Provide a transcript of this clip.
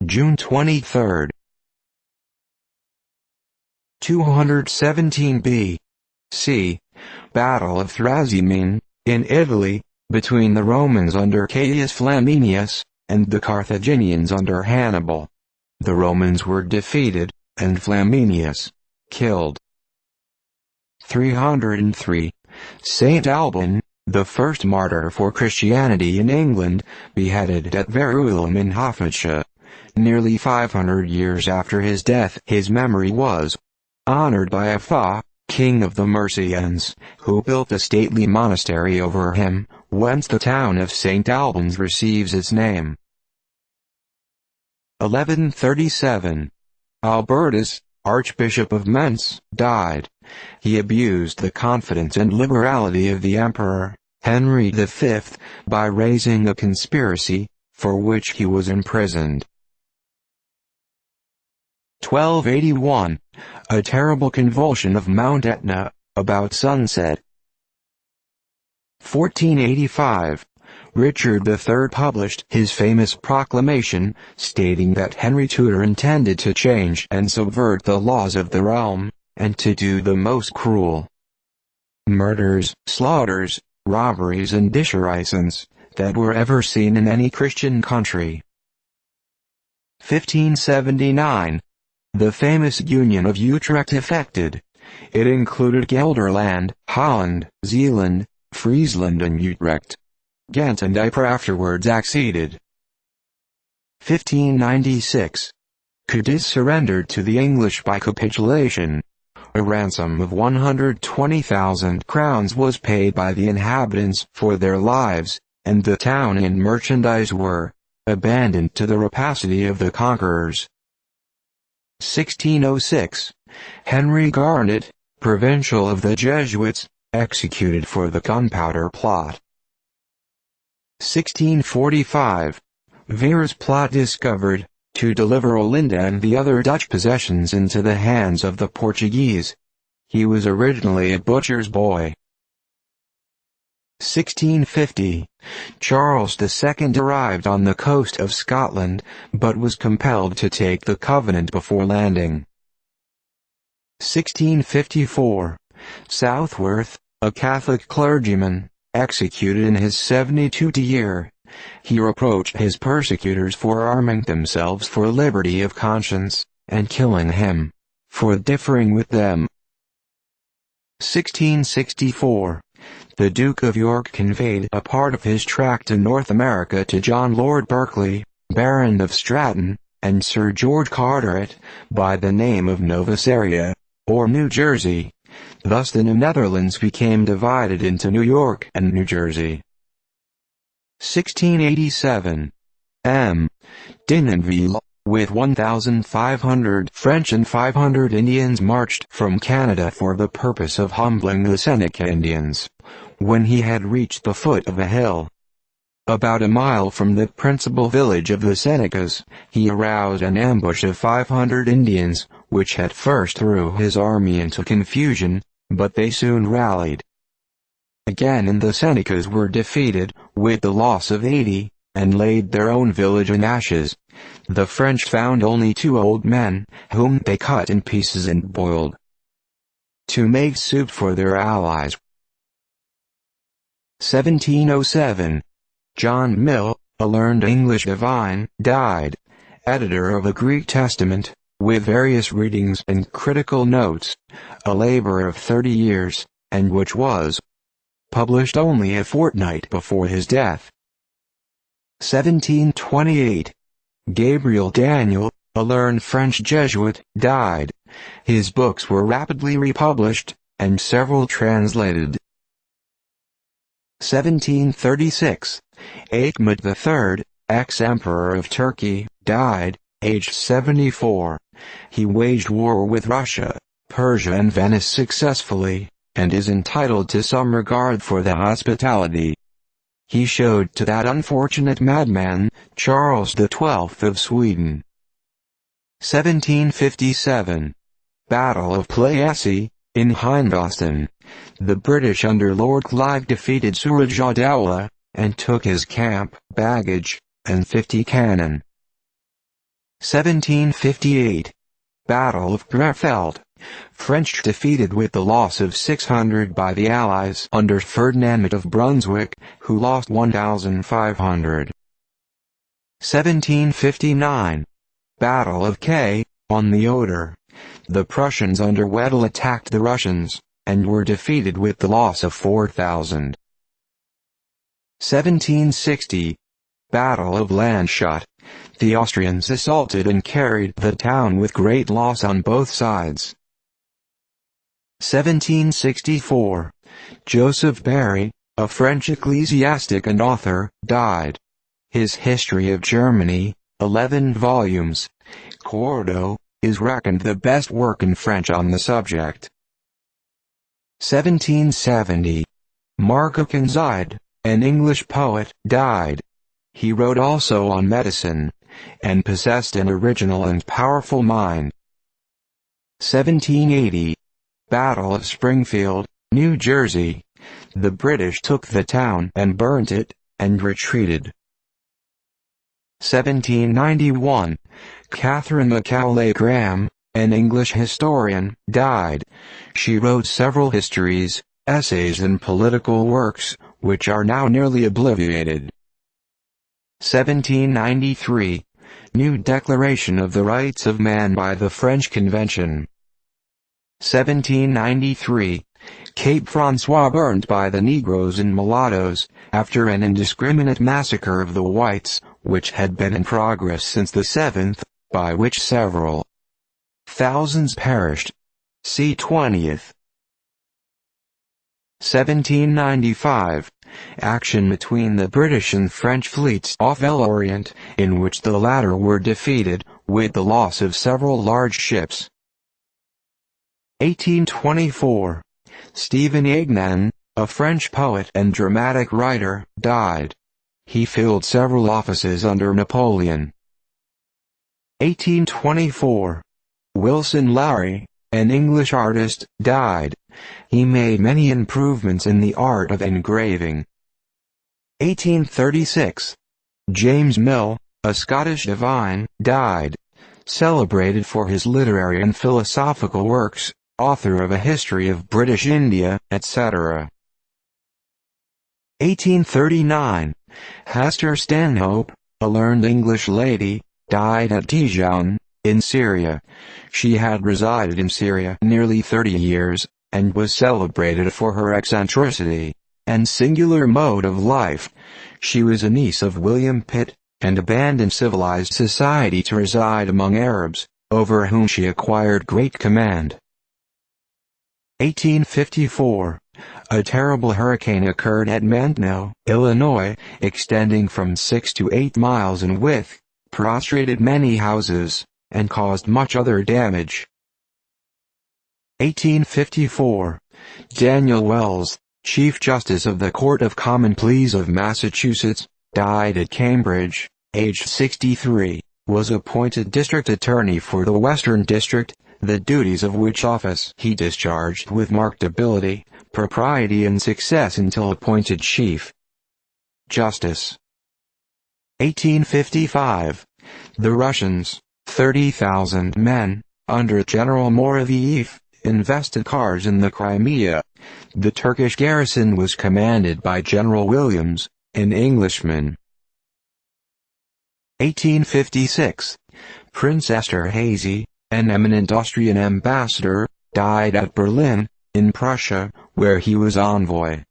June 23. 217 B.C. Battle of Thrasymene, in Italy, between the Romans under Caius Flaminius, and the Carthaginians under Hannibal. The Romans were defeated, and Flaminius killed. 303. Saint Alban, the first martyr for Christianity in England, beheaded at Verulam in Hertfordshire. Nearly 500 years after his death, his memory was honored by Afa, king of the Mercians, who built a stately monastery over him, whence the town of St. Albans receives its name. 1137. Albertus, Archbishop of Mentz, died. He abused the confidence and liberality of the Emperor, Henry V, by raising a conspiracy, for which he was imprisoned. 1281. A terrible convulsion of Mount Etna, about sunset. 1485. Richard III published his famous proclamation, stating that Henry Tudor intended to change and subvert the laws of the realm, and to do the most cruel murders, slaughters, robberies and disherisons, that were ever seen in any Christian country. 1579. The famous Union of Utrecht effected. It included Gelderland, Holland, Zeeland, Friesland and Utrecht. Ghent and Ypres afterwards acceded. 1596. Cadiz surrendered to the English by capitulation. A ransom of 120,000 crowns was paid by the inhabitants for their lives, and the town and merchandise were abandoned to the rapacity of the conquerors. 1606. Henry Garnet, provincial of the Jesuits, executed for the Gunpowder Plot. 1645. Vere's plot discovered, to deliver Olinda and the other Dutch possessions into the hands of the Portuguese. He was originally a butcher's boy. 1650. Charles II arrived on the coast of Scotland, but was compelled to take the Covenant before landing. 1654. Southworth, a Catholic clergyman, executed in his 72th year. He reproached his persecutors for arming themselves for liberty of conscience, and killing him for differing with them. 1664. The Duke of York conveyed a part of his tract to North America to John Lord Berkeley, Baron of Stratton, and Sir George Carteret, by the name of Nova Scotia, or New Jersey. Thus the New Netherlands became divided into New York and New Jersey. 1687. M. Denonville, with 1,500 French and 500 Indians marched from Canada for the purpose of humbling the Seneca Indians. When he had reached the foot of a hill, about a mile from the principal village of the Senecas, he aroused an ambush of 500 Indians, which at first threw his army into confusion, but they soon rallied again, and the Senecas were defeated, with the loss of 80, and laid their own village in ashes. The French found only 2 old men, whom they cut in pieces and boiled to make soup for their allies. 1707. John Mill, a learned English divine, died. Editor of the Greek Testament, with various readings and critical notes, a labor of 30 years, and which was published only a fortnight before his death. 1728. Gabriel Daniel, a learned French Jesuit, died. His books were rapidly republished, and several translated. 1736. Ahmed III, ex-emperor of Turkey, died, aged 74. He waged war with Russia, Persia and Venice successfully, and is entitled to some regard for the hospitality he showed to that unfortunate madman, Charles XII of Sweden. 1757. Battle of Plassey, in Hindostan. The British under Lord Clive defeated Surajah Dowlah, and took his camp, baggage, and 50 cannon. 1758. Battle of Grefeld. French defeated with the loss of 600 by the Allies under Ferdinand of Brunswick, who lost 1,500. 1759. Battle of Kay, on the Oder. The Prussians under Wedel attacked the Russians, and were defeated with the loss of 4,000. 1760. Battle of Landshut. The Austrians assaulted and carried the town with great loss on both sides. 1764. Joseph Barry, a French ecclesiastic and author, died. His History of Germany, 11 volumes, quarto, is reckoned the best work in French on the subject. 1770. Mark Akenside, an English poet, died. He wrote also on medicine, and possessed an original and powerful mind. 1780. Battle of Springfield, New Jersey. The British took the town and burnt it, and retreated. 1791. Catherine Macaulay Graham, an English historian, died. She wrote several histories, essays and political works, which are now nearly obliterated. 1793. New Declaration of the Rights of Man by the French Convention. 1793. Cape Francois burned by the Negroes and mulattoes, after an indiscriminate massacre of the whites, which had been in progress since the 7th, by which several thousands perished. See 20th. 1795. Action between the British and French fleets off L'Orient, in which the latter were defeated, with the loss of several large ships. 1824. Stephen Aignan, a French poet and dramatic writer, died. He filled several offices under Napoleon. 1824. Wilson Lowry, an English artist, died. He made many improvements in the art of engraving. 1836. James Mill, a Scottish divine, died. Celebrated for his literary and philosophical works, author of A History of British India, etc. 1839. Hester Stanhope, a learned English lady, died at Dijon, in Syria. She had resided in Syria nearly 30 years, and was celebrated for her eccentricity and singular mode of life. She was a niece of William Pitt, and abandoned civilized society to reside among Arabs, over whom she acquired great command. 1854. A terrible hurricane occurred at Manteau, Illinois, extending from 6 to 8 miles in width, prostrated many houses, and caused much other damage. 1854. Daniel Wells, Chief Justice of the Court of Common Pleas of Massachusetts, died at Cambridge, aged 63, was appointed District Attorney for the Western District, the duties of which office he discharged with marked ability, propriety and success until appointed Chief Justice. 1855. The Russians, 30,000 men, under General Moraviev, invested Kars in the Crimea. The Turkish garrison was commanded by General Williams, an Englishman. 1856. Prince Esterhazy, an eminent Austrian ambassador, died at Berlin, in Prussia, where he was envoy.